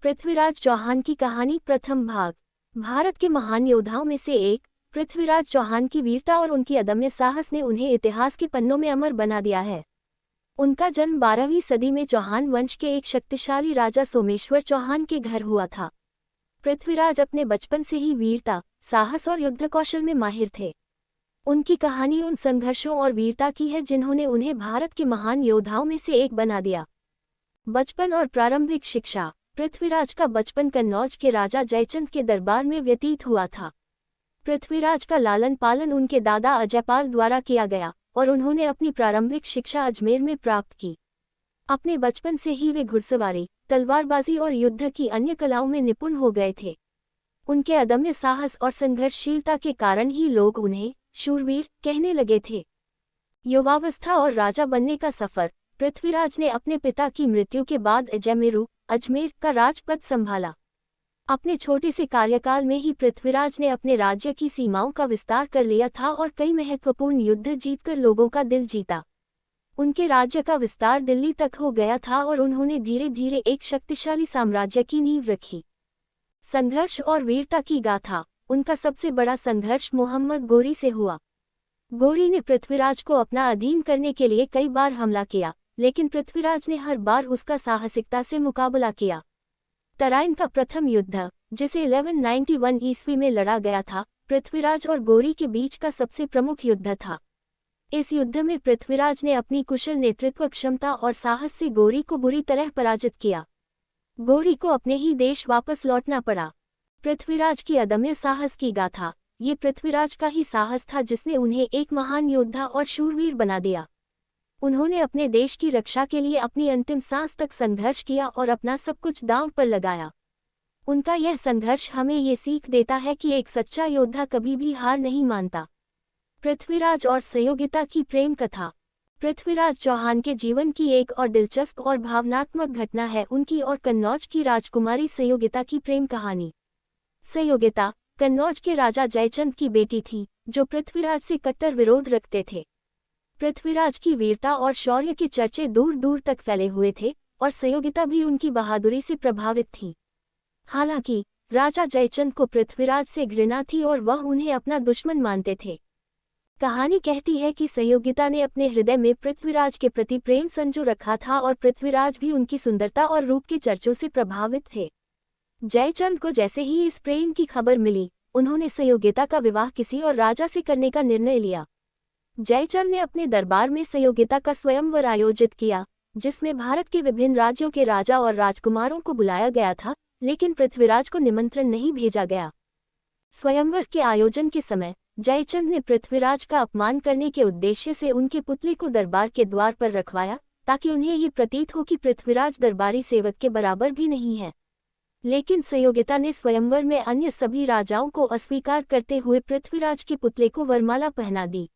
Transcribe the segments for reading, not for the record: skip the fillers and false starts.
पृथ्वीराज चौहान की कहानी प्रथम भाग। भारत के महान योद्धाओं में से एक पृथ्वीराज चौहान की वीरता और उनकी अदम्य साहस ने उन्हें इतिहास के पन्नों में अमर बना दिया है। उनका जन्म 12वीं सदी में चौहान वंश के एक शक्तिशाली राजा सोमेश्वर चौहान के घर हुआ था। पृथ्वीराज अपने बचपन से ही वीरता, साहस और युद्ध कौशल में माहिर थे। उनकी कहानी उन संघर्षों और वीरता की है जिन्होंने उन्हें भारत के महान योद्धाओं में से एक बना दिया। बचपन और प्रारंभिक शिक्षा। पृथ्वीराज का बचपन कन्नौज के राजा जयचंद के दरबार में व्यतीत हुआ था। पृथ्वीराज का लालन पालन उनके दादा अजयपाल द्वारा किया गया और उन्होंने अपनी प्रारंभिक शिक्षा अजमेर में प्राप्त की। अपने बचपन से ही वे घुड़सवारी, तलवारबाजी और युद्ध की अन्य कलाओं में निपुण हो गए थे। उनके अदम्य साहस और संघर्षशीलता के कारण ही लोग उन्हें शूरवीर कहने लगे थे। युवावस्था और राजा बनने का सफर। पृथ्वीराज ने अपने पिता की मृत्यु के बाद अजमेर का राजपद संभाला। अपने छोटे से कार्यकाल में ही पृथ्वीराज ने अपने राज्य की सीमाओं का विस्तार कर लिया था और कई महत्वपूर्ण युद्ध जीतकर लोगों का दिल जीता। उनके राज्य का विस्तार दिल्ली तक हो गया था और उन्होंने धीरे धीरे एक शक्तिशाली साम्राज्य की नींव रखी। संघर्ष और वीरता की गाथा। उनका सबसे बड़ा संघर्ष मोहम्मद गोरी से हुआ। गोरी ने पृथ्वीराज को अपना अधीन करने के लिए कई बार हमला किया, लेकिन पृथ्वीराज ने हर बार उसका साहसिकता से मुकाबला किया। तराइन का प्रथम युद्ध, जिसे 1191 ईस्वी में लड़ा गया था, पृथ्वीराज और गोरी के बीच का सबसे प्रमुख युद्ध था। इस युद्ध में पृथ्वीराज ने अपनी कुशल नेतृत्व क्षमता और साहस से गोरी को बुरी तरह पराजित किया। गोरी को अपने ही देश वापस लौटना पड़ा। पृथ्वीराज की अदम्य साहस की गाथा। ये पृथ्वीराज का ही साहस था जिसने उन्हें एक महान योद्धा और शूरवीर बना दिया। उन्होंने अपने देश की रक्षा के लिए अपनी अंतिम सांस तक संघर्ष किया और अपना सब कुछ दांव पर लगाया। उनका यह संघर्ष हमें ये सीख देता है कि एक सच्चा योद्धा कभी भी हार नहीं मानता। पृथ्वीराज और सहयोगिता की प्रेम कथा। पृथ्वीराज चौहान के जीवन की एक और दिलचस्प और भावनात्मक घटना है उनकी और कन्नौज की राजकुमारी सहयोगिता की प्रेम कहानी। सहयोगिता कन्नौज के राजा जयचंद की बेटी थी, जो पृथ्वीराज से कट्टर विरोध रखते थे। पृथ्वीराज की वीरता और शौर्य के चर्चे दूर दूर तक फैले हुए थे और सहयोगिता भी उनकी बहादुरी से प्रभावित थी। हालांकि राजा जयचंद को पृथ्वीराज से घृणा थी और वह उन्हें अपना दुश्मन मानते थे। कहानी कहती है कि सहयोगिता ने अपने हृदय में पृथ्वीराज के प्रति प्रेम संजो रखा था और पृथ्वीराज भी उनकी सुंदरता और रूप के चर्चों से प्रभावित थे। जयचंद को जैसे ही इस प्रेम की खबर मिली, उन्होंने सहयोगिता का विवाह किसी और राजा से करने का निर्णय लिया। जयचंद ने अपने दरबार में सहयोगिता का स्वयंवर आयोजित किया, जिसमें भारत के विभिन्न राज्यों के राजा और राजकुमारों को बुलाया गया था, लेकिन पृथ्वीराज को निमंत्रण नहीं भेजा गया। स्वयंवर के आयोजन के समय जयचंद ने पृथ्वीराज का अपमान करने के उद्देश्य से उनके पुतले को दरबार के द्वार पर रखवाया, ताकि उन्हें ये प्रतीत हो कि पृथ्वीराज दरबारी सेवक के बराबर भी नहीं है। लेकिन सहयोगिता ने स्वयंवर में अन्य सभी राजाओं को अस्वीकार करते हुए पृथ्वीराज के पुतले को वरमाला पहना दी।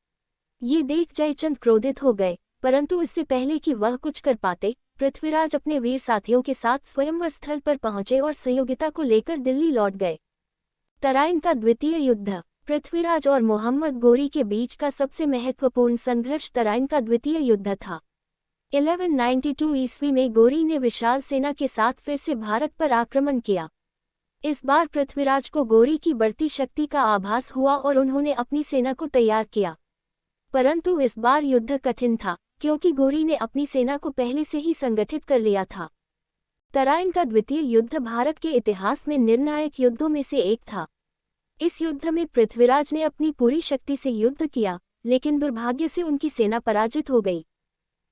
ये देख जयचंद क्रोधित हो गए, परंतु इससे पहले कि वह कुछ कर पाते, पृथ्वीराज अपने वीर साथियों के साथ स्वयंवर स्थल पर पहुंचे और सहयोगिता को लेकर दिल्ली लौट गए। तराइन का द्वितीय युद्ध। पृथ्वीराज और मोहम्मद गोरी के बीच का सबसे महत्वपूर्ण संघर्ष तराइन का द्वितीय युद्ध था। 1192 ईस्वी में गोरी ने विशाल सेना के साथ फिर से भारत पर आक्रमण किया। इस बार पृथ्वीराज को गोरी की बढ़ती शक्ति का आभास हुआ और उन्होंने अपनी सेना को तैयार किया। परंतु इस बार युद्ध कठिन था, क्योंकि गोरी ने अपनी सेना को पहले से ही संगठित कर लिया था। तराइन का द्वितीय युद्ध भारत के इतिहास में निर्णायक युद्धों में से एक था। इस युद्ध में पृथ्वीराज ने अपनी पूरी शक्ति से युद्ध किया, लेकिन दुर्भाग्य से उनकी सेना पराजित हो गई।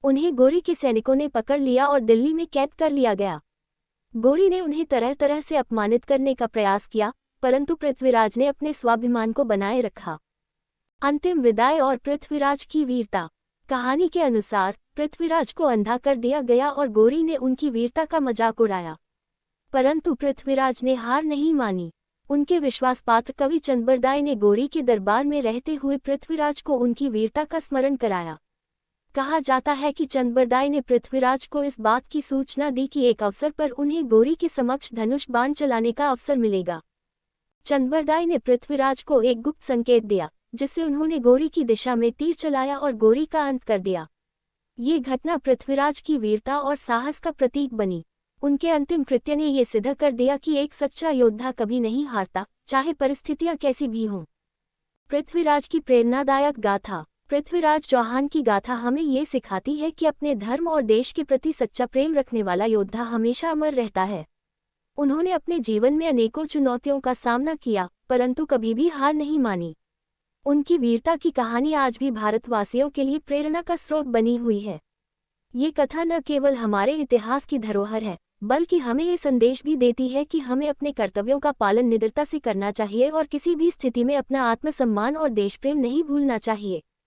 उन्हें गोरी के सैनिकों ने पकड़ लिया और दिल्ली में कैद कर लिया गया। गोरी ने उन्हें तरह तरह से अपमानित करने का प्रयास किया, परंतु पृथ्वीराज ने अपने स्वाभिमान को बनाए रखा। अंतिम विदाई और पृथ्वीराज की वीरता। कहानी के अनुसार पृथ्वीराज को अंधा कर दिया गया और गोरी ने उनकी वीरता का मजाक उड़ाया, परंतु पृथ्वीराज ने हार नहीं मानी। उनके विश्वासपात्र कवि चंद्रबरदाई ने गोरी के दरबार में रहते हुए पृथ्वीराज को उनकी वीरता का स्मरण कराया। कहा जाता है कि चंद्रबरदाई ने पृथ्वीराज को इस बात की सूचना दी कि एक अवसर पर उन्हें गोरी के समक्ष धनुष बाण चलाने का अवसर मिलेगा। चंद्रबरदाई ने पृथ्वीराज को एक गुप्त संकेत दिया, जिससे उन्होंने गोरी की दिशा में तीर चलाया और गोरी का अंत कर दिया। ये घटना पृथ्वीराज की वीरता और साहस का प्रतीक बनी। उनके अंतिम कृत्य ने ये सिद्ध कर दिया कि एक सच्चा योद्धा कभी नहीं हारता, चाहे परिस्थितियां कैसी भी हों। पृथ्वीराज की प्रेरणादायक गाथा। पृथ्वीराज चौहान की गाथा हमें ये सिखाती है कि अपने धर्म और देश के प्रति सच्चा प्रेम रखने वाला योद्धा हमेशा अमर रहता है। उन्होंने अपने जीवन में अनेकों चुनौतियों का सामना किया, परंतु कभी भी हार नहीं मानी। उनकी वीरता की कहानी आज भी भारतवासियों के लिए प्रेरणा का स्रोत बनी हुई है। ये कथा न केवल हमारे इतिहास की धरोहर है, बल्कि हमें ये संदेश भी देती है कि हमें अपने कर्तव्यों का पालन निडरता से करना चाहिए और किसी भी स्थिति में अपना आत्मसम्मान और देशप्रेम नहीं भूलना चाहिए।